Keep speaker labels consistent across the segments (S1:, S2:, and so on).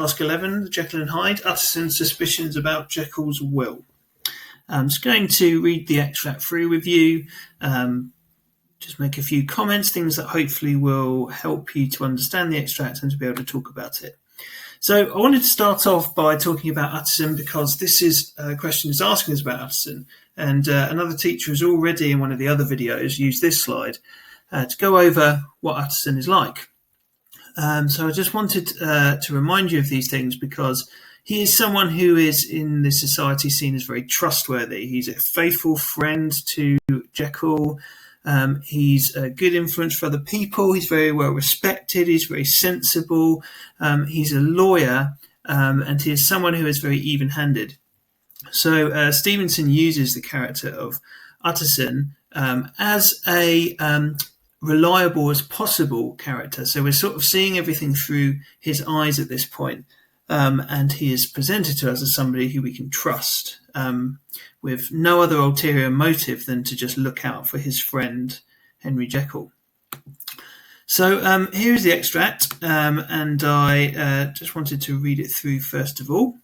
S1: Task 11, Jekyll and Hyde, Utterson's suspicions about Jekyll's will. I'm just going to read the extract through with you, just make a few comments, things that hopefully will help you to understand the extract and to be able to talk about it. So I wanted to start off by talking about Utterson because this is a question is asking us about Utterson, and another teacher has already in one of the other videos used this slide to go over what Utterson is like. So I just wanted to remind you of these things because he is someone who is in this society seen as very trustworthy. He's a faithful friend to Jekyll. He's a good influence for other people. He's very well respected. He's very sensible. He's a lawyer, and he is someone who is very even-handed. So Stevenson uses the character of Utterson as a reliable as possible character. So we're sort of seeing everything through his eyes at this point. And he is presented to us as somebody who we can trust, with no other ulterior motive than to just look out for his friend, Henry Jekyll. So here's the extract, and I just wanted to read it through first of all.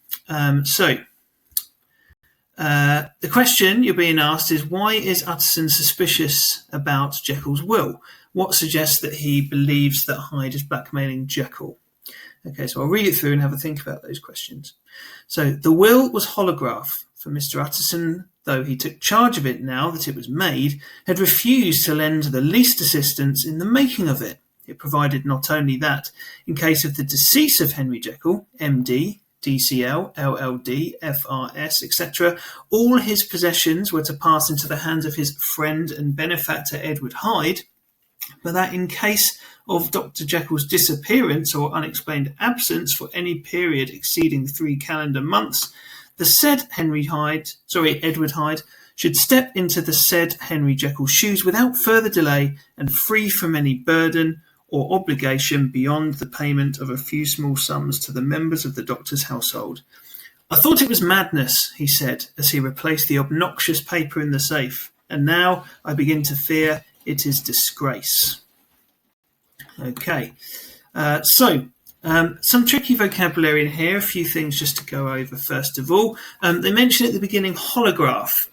S1: The question you're being asked is, why is Utterson suspicious about Jekyll's will? What suggests that he believes that Hyde is blackmailing Jekyll? Okay, so I'll read it through and have a think about those questions. So the will was holograph, for Mr. Utterson, though he took charge of it now that it was made, had refused to lend the least assistance in the making of it. It provided not only that, in case of the decease of Henry Jekyll, MD, DCL, LLD, FRS, etc., all his possessions were to pass into the hands of his friend and benefactor Edward Hyde, but that in case of Dr. Jekyll's disappearance or unexplained absence for any period exceeding 3 calendar months, the said Edward Hyde should step into the said Henry Jekyll's shoes without further delay and free from any burden or obligation beyond the payment of a few small sums to the members of the doctor's household. I thought it was madness, he said, as he replaced the obnoxious paper in the safe, and now I begin to fear it is disgrace. Okay, some tricky vocabulary in here, a few things just to go over first of all. They mention at the beginning holograph.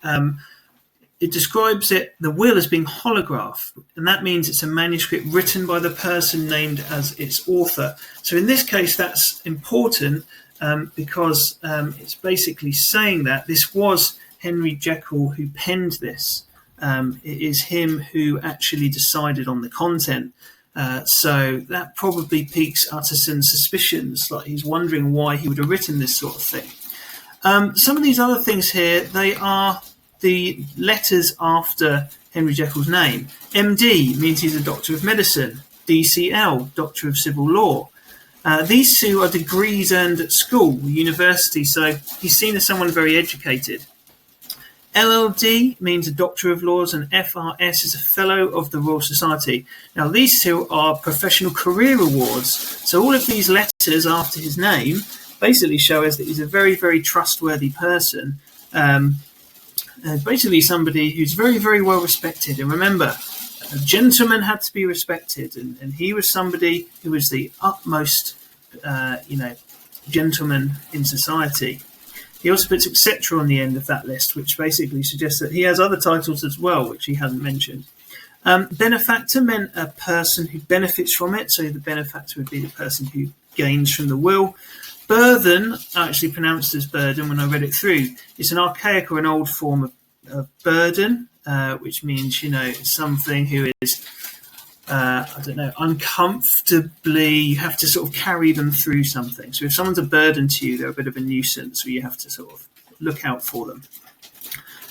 S1: It describes the will as being holograph, and that means it's a manuscript written by the person named as its author. So in this case, that's important because it's basically saying that this was Henry Jekyll who penned this. It is him who actually decided on the content. So that probably piques Utterson's suspicions, like he's wondering why he would have written this sort of thing. Some of these other things here, they are the letters after Henry Jekyll's name. MD means he's a doctor of medicine. DCL, doctor of civil law. These two are degrees earned at school, university, so he's seen as someone very educated. LLD means a Doctor of Laws, and FRS is a Fellow of the Royal Society. Now, these two are professional career awards. So all of these letters after his name basically show us that he's a very, very trustworthy person. Basically somebody who's very, very well respected. And remember, a gentleman had to be respected, and he was somebody who was the utmost, gentleman in society. He also puts etc. on the end of that list, which basically suggests that he has other titles as well, which he hasn't mentioned. Benefactor meant a person who benefits from it, so the benefactor would be the person who gains from the will. Burthen, actually pronounced as burden when I read it through, it's an archaic or an old form of burden, which means, something who is, uncomfortably, you have to sort of carry them through something. So if someone's a burden to you, they're a bit of a nuisance, so you have to sort of look out for them.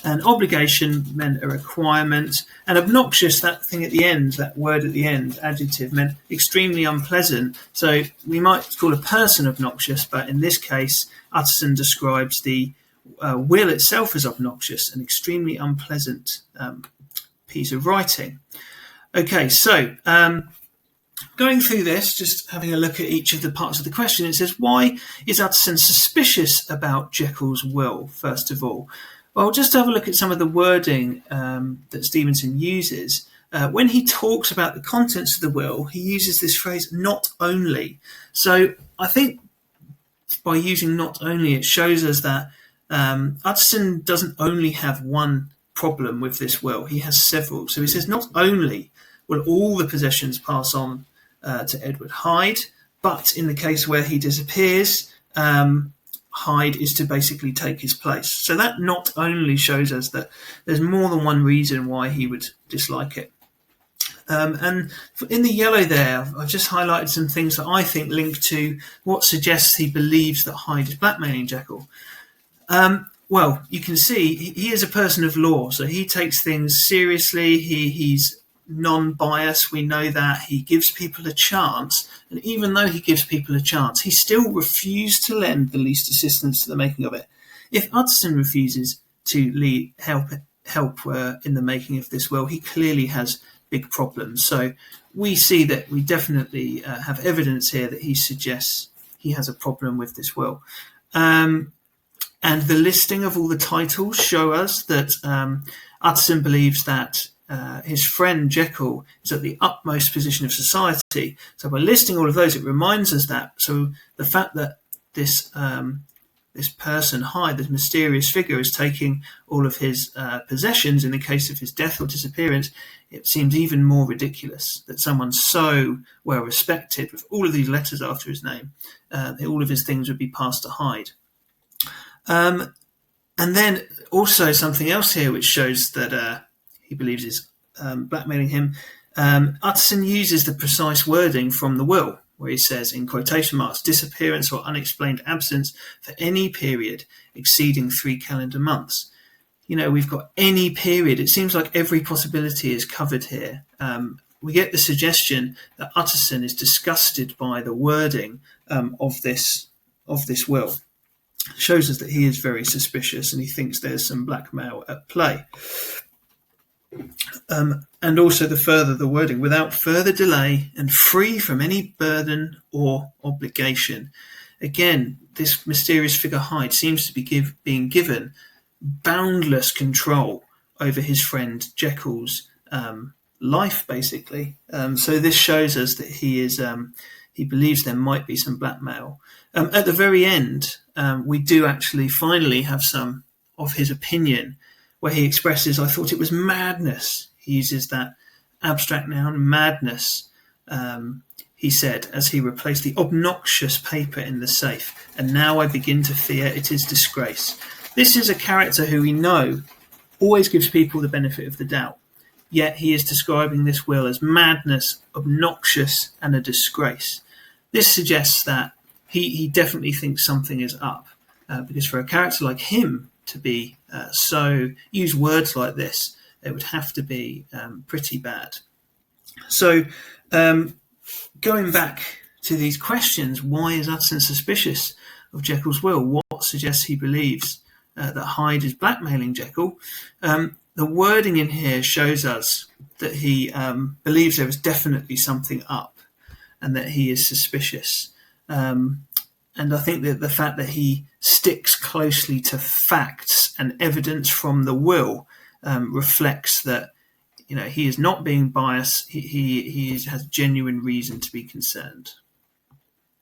S1: And obligation meant a requirement. And obnoxious, that thing at the end, that word at the end, adjective, meant extremely unpleasant. So we might call a person obnoxious, but in this case, Utterson describes the will itself as obnoxious, an extremely unpleasant piece of writing. Okay, so going through this, just having a look at each of the parts of the question, it says, why is Utterson suspicious about Jekyll's will, first of all? Well, just to have a look at some of the wording that Stevenson uses. When he talks about the contents of the will, he uses this phrase, not only. So I think by using not only, it shows us that Utterson doesn't only have one problem with this will, he has several. So he says not only will all the possessions pass on to Edward Hyde, but in the case where he disappears, Hyde is to basically take his place. So that not only shows us that there's more than one reason why he would dislike it. And in the yellow there, I've just highlighted some things that I think link to what suggests he believes that Hyde is blackmailing Jekyll. Well, you can see he is a person of law, so he takes things seriously. He's non-biased, we know that. He gives people a chance, and even though he gives people a chance, he still refused to lend the least assistance to the making of it. If Utterson refuses to help in the making of this will, he clearly has big problems. So we see that we definitely have evidence here that he suggests he has a problem with this will. And the listing of all the titles show us that Utterson believes that his friend Jekyll is at the utmost position of society. So by listing all of those, it reminds us that. So the fact that this person, Hyde, this mysterious figure, is taking all of his possessions in the case of his death or disappearance, it seems even more ridiculous that someone so well respected, with all of these letters after his name, all of his things would be passed to Hyde. And then also something else here which shows that he believes is blackmailing him. Utterson uses the precise wording from the will, where he says, in quotation marks, disappearance or unexplained absence for any period exceeding 3 calendar months. We've got any period. It seems like every possibility is covered here. We get the suggestion that Utterson is disgusted by the wording of this will. It shows us that he is very suspicious and he thinks there's some blackmail at play. And also the wording, without further delay and free from any burden or obligation. Again, this mysterious figure Hyde seems to be being given boundless control over his friend Jekyll's life, basically. So this shows us that he believes there might be some blackmail. At the very end, we do actually finally have some of his opinion, where he expresses, I thought it was madness. He uses that abstract noun, madness, he said, as he replaced the obnoxious paper in the safe. And now I begin to fear it is disgrace. This is a character who we know always gives people the benefit of the doubt. Yet he is describing this will as madness, obnoxious, and a disgrace. This suggests that he definitely thinks something is up, because for a character like him to be use words like this, it would have to be pretty bad. So going back to these questions, why is Utterson suspicious of Jekyll's will? What suggests he believes that Hyde is blackmailing Jekyll? The wording in here shows us that he believes there is definitely something up and that he is suspicious. And I think that the fact that he sticks closely to facts and evidence from the will reflects that he is not being biased. He has genuine reason to be concerned.